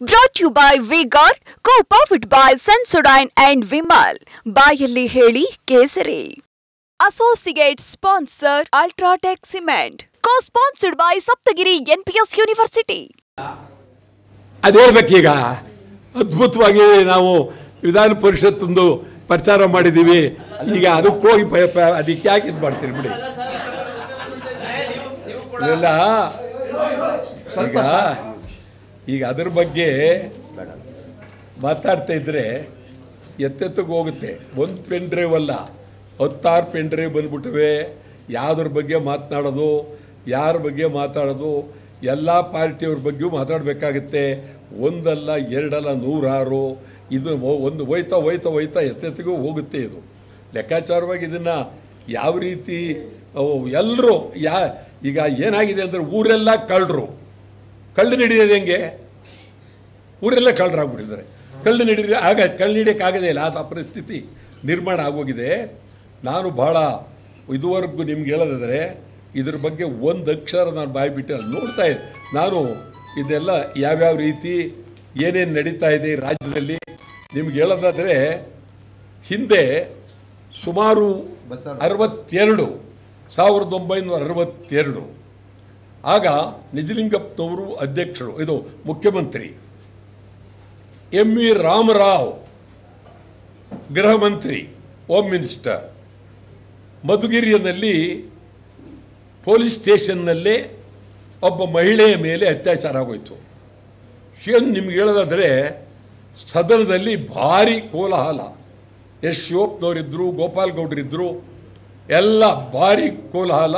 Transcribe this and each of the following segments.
Brought to you by V-Guard, co-powered by Sensodyne and Vimal. ಬಾಯಲ್ಲಿ ಹೇಳಿ ಕೇಸರಿ. Associate sponsor Ultratech Cement. Co-sponsored by Saptagiri NPS University. ಅದೇಳ್ಬೇಕೀಗ ಅದ್ಭುತವಾಗಿ ನಾವು ವಿಧಾನ ಪರಿಷತ್ತೊಂದು ಪ್ರಚಾರ ಮಾಡಿದ್ದೀವಿ. ಈಗ ಅದಕ್ಕೆ ಹೋಗಿ ಅದಕ್ಕೆ ಯಾಕೆ ಇದು ಮಾಡ್ತೀರಿ ಬಿಡಿ. ಇಲ್ಲ ಈಗ ಅದ್ರ ಬಗ್ಗೆ ಮಾತಾಡ್ತಾ ಇದ್ರೆ ಎತ್ತೆತ್ತಿಗೆ ಹೋಗುತ್ತೆ. ಒಂದು ಪೆನ್ ಡ್ರೈವ್ ಅಲ್ಲ, 16 ಪೆನ್ ಡ್ರೈವ್ ಬಂದ್ಬಿಟ್ಟವೆ. ಯಾವುದ್ರ ಬಗ್ಗೆ ಮಾತನಾಡೋದು, ಯಾರ ಬಗ್ಗೆ ಮಾತಾಡೋದು, ಎಲ್ಲ ಪಾರ್ಟಿಯವ್ರ ಬಗ್ಗೆಯೂ ಮಾತಾಡಬೇಕಾಗುತ್ತೆ. ಒಂದಲ್ಲ ಎರಡಲ್ಲ 106. ಇದು ಒಂದು ಹೋಯ್ತಾ ಹೋಯ್ತಾ ಹೋಯ್ತಾ ಎತ್ತೆತ್ತಿಗೂ ಹೋಗುತ್ತೆ. ಇದು ಲೆಕ್ಕಾಚಾರವಾಗಿ ಇದನ್ನು ಯಾವ ರೀತಿ ಎಲ್ಲರೂ ಈಗ ಏನಾಗಿದೆ ಅಂದರೆ ಊರೆಲ್ಲ ಕಳ್ಳರು ಹಿಡಿಯೋದು ಹೆಂಗೆ? ಊರೆಲ್ಲ ಕಳ್ಳರಾಗ್ಬಿಟ್ಟಿದ್ದಾರೆ. ಕಳ್ಳು ಹಿಡಿಯೋಕ್ಕಾಗದೇ ಇಲ್ಲ. ಆ ಪರಿಸ್ಥಿತಿ ನಿರ್ಮಾಣ ಆಗೋಗಿದೆ. ನಾನು ಭಾಳ ಇದುವರೆಗೂ ನಿಮ್ಗೆ ಹೇಳೋದಾದರೆ ಇದ್ರ ಬಗ್ಗೆ ಒಂದು ಅಕ್ಷರ ನಾನು ಬಾಯ್ಬಿಟ್ಟು ಅಲ್ಲಿ ನೋಡ್ತಾ ಇದ್ದೆ. ನಾನು ಇದೆಲ್ಲ ಯಾವ್ಯಾವ ರೀತಿ ಏನೇನು ನಡೀತಾ ಇದೆ ಈ ರಾಜ್ಯದಲ್ಲಿ ನಿಮ್ಗೆ ಹೇಳೋದಾದರೆ ಹಿಂದೆ ಸುಮಾರು 1962 ಆಗ ನಿಜಲಿಂಗಪ್ಪನವರು ಅಧ್ಯಕ್ಷರು, ಇದು ಮುಖ್ಯಮಂತ್ರಿ. MV ರಾಮರಾವ್ ಗೃಹ ಮಂತ್ರಿ, ಹೋಮ್ ಮಿನಿಸ್ಟರ್. ಮಧುಗಿರಿಯಲ್ಲಿ ಪೊಲೀಸ್ ಸ್ಟೇಷನ್ನಲ್ಲೇ ಒಬ್ಬ ಮಹಿಳೆಯ ಮೇಲೆ ಅತ್ಯಾಚಾರ ಆಗೋಯ್ತು. ಏನು ನಿಮ್ಗೆ ಹೇಳೋದಾದರೆ ಸದನದಲ್ಲಿ ಭಾರಿ ಕೋಲಾಹಲ. ಎಸ್ ಶಿವಪ್ಪನವರಿದ್ದರು, ಗೋಪಾಲ್ ಗೌಡರಿದ್ದರು, ಎಲ್ಲ ಭಾರಿ ಕೋಲಾಹಲ.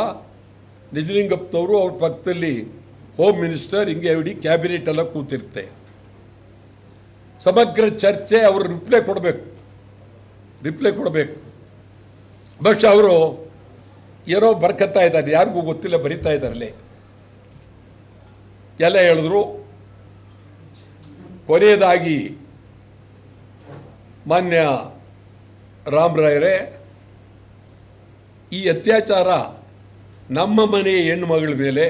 ನಿಜಲಿಂಗಪ್ಪನವರು ಅವ್ರ ಪಕ್ಕದಲ್ಲಿ ಹೋಮ್ ಮಿನಿಸ್ಟರ್, ಹಿಂಗೆ ಇಡೀ ಕ್ಯಾಬಿನೆಟ್ ಎಲ್ಲ ಕೂತಿರುತ್ತೆ. ಸಮಗ್ರ ಚರ್ಚೆ, ಅವರು ರಿಪ್ಲೈ ಕೊಡಬೇಕು. ಬಹುಶಃ ಅವರು ಏನೋ ಬರ್ಕತ್ತಾ ಇದ್ದಾರೆ, ಯಾರಿಗೂ ಗೊತ್ತಿಲ್ಲ, ಬರಿತಾ ಇದ್ದಾರಲ್ಲಿ. ಎಲ್ಲ ಹೇಳಿದ್ರು. ಕೊನೆಯದಾಗಿ ಮಾನ್ಯ ರಾಮರಾಯರೇ, ಈ ಅತ್ಯಾಚಾರ ನಮ್ಮ ಮನೆಯ ಹೆಣ್ಣುಮಗಳ ಮೇಲೆ,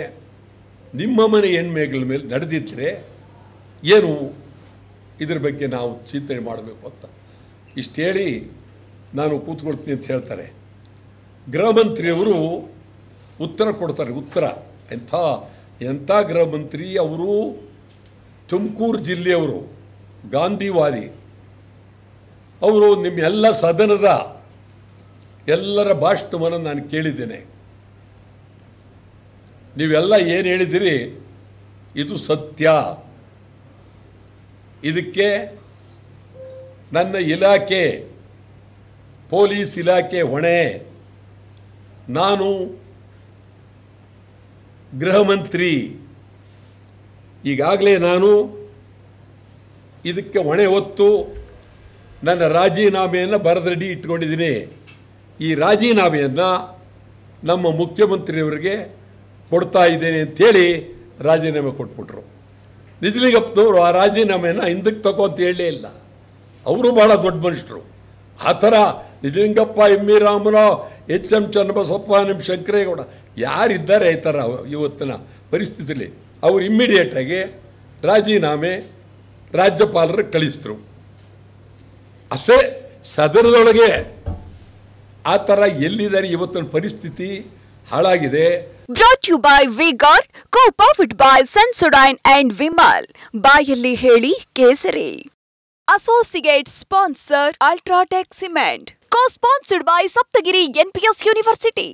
ನಿಮ್ಮ ಮನೆ ಹೆಣ್ಮಗಳ ಮೇಲೆ ನಡೆದಿದ್ದರೆ ಏನು ಇದ್ರ ಬಗ್ಗೆ ನಾವು ಚಿಂತನೆ ಮಾಡಬೇಕು ಅಂತ ಇಷ್ಟು ಹೇಳಿ ನಾನು ಕೂತ್ಕೊಳ್ತೀನಿ ಅಂತ ಹೇಳ್ತಾರೆ. ಗೃಹ ಮಂತ್ರಿಯವರು ಉತ್ತರ ಕೊಡ್ತಾರೆ. ಉತ್ತರ ಎಂಥ ಗೃಹ ಮಂತ್ರಿ ಅವರು! ತುಮಕೂರು ಜಿಲ್ಲೆಯವರು, ಗಾಂಧಿವಾದಿ ಅವರು. ನಿಮ್ಮೆಲ್ಲ ಸದನದ ಎಲ್ಲರ ಭಾಷಣವನ್ನು ನಾನು ಕೇಳಿದ್ದೇನೆ. ನೀವೆಲ್ಲ ಏನು ಹೇಳಿದಿರಿ ಇದು ಸತ್ಯ. ಇದಕ್ಕೆ ನನ್ನ ಇಲಾಖೆ, ಪೊಲೀಸ್ ಇಲಾಖೆ ಹೊಣೆ. ನಾನು ಗೃಹ ಮಂತ್ರಿ, ಈಗಾಗಲೇ ನಾನು ಇದಕ್ಕೆ ಹೊಣೆ ಹೊತ್ತು ನನ್ನ ರಾಜೀನಾಮೆಯನ್ನು ಬರೆದಡಿ ಇಟ್ಕೊಂಡಿದ್ದೀನಿ. ಈ ರಾಜೀನಾಮೆಯನ್ನು ನಮ್ಮ ಮುಖ್ಯಮಂತ್ರಿಯವರಿಗೆ ಕೊಡ್ತಾ ಇದ್ದೇನೆ ಅಂಥೇಳಿ ರಾಜೀನಾಮೆ ಕೊಟ್ಬಿಟ್ರು. ನಿಜಲಿಂಗಪ್ಪನವರು ಆ ರಾಜೀನಾಮೆಯನ್ನು ಹಿಂದಕ್ಕೆ ತಗೋ ಅಂತ ಹೇಳಲೇ ಇಲ್ಲ. ಅವರು ಭಾಳ ದೊಡ್ಡ ಮನುಷ್ಯರು. ಆ ಥರ ನಿಜಲಿಂಗಪ್ಪ, MV ರಾಮರಾವ್, HM ಚನ್ನಬಸಪ್ಪ, ನಿಮ್ಮ ಶಂಕರೇಗೌಡ ಯಾರಿದ್ದಾರೆ ಈ ಥರ ಇವತ್ತಿನ ಪರಿಸ್ಥಿತಿಯಲ್ಲಿ, ಅವರು ಇಮ್ಮಿಡಿಯೇಟಾಗಿ ರಾಜೀನಾಮೆ ರಾಜ್ಯಪಾಲರಿಗೆ ಕಳಿಸಿದ್ರು. ಅಷ್ಟೇ, ಸದನದೊಳಗೆ ಆ ಥರ ಎಲ್ಲಿದ್ದಾರೆ ಇವತ್ತಿನ ಪರಿಸ್ಥಿತಿ ಹಾಳಾಗಿದೆ. Brought to you by V-Guard, co-powered by Sensodyne and Vimal. ಬಾಯಲ್ಲಿ ಹೇಳಿ ಕೇಸರಿ. Associate sponsor Ultratech Cement. Co-sponsored by Saptagiri NPS University.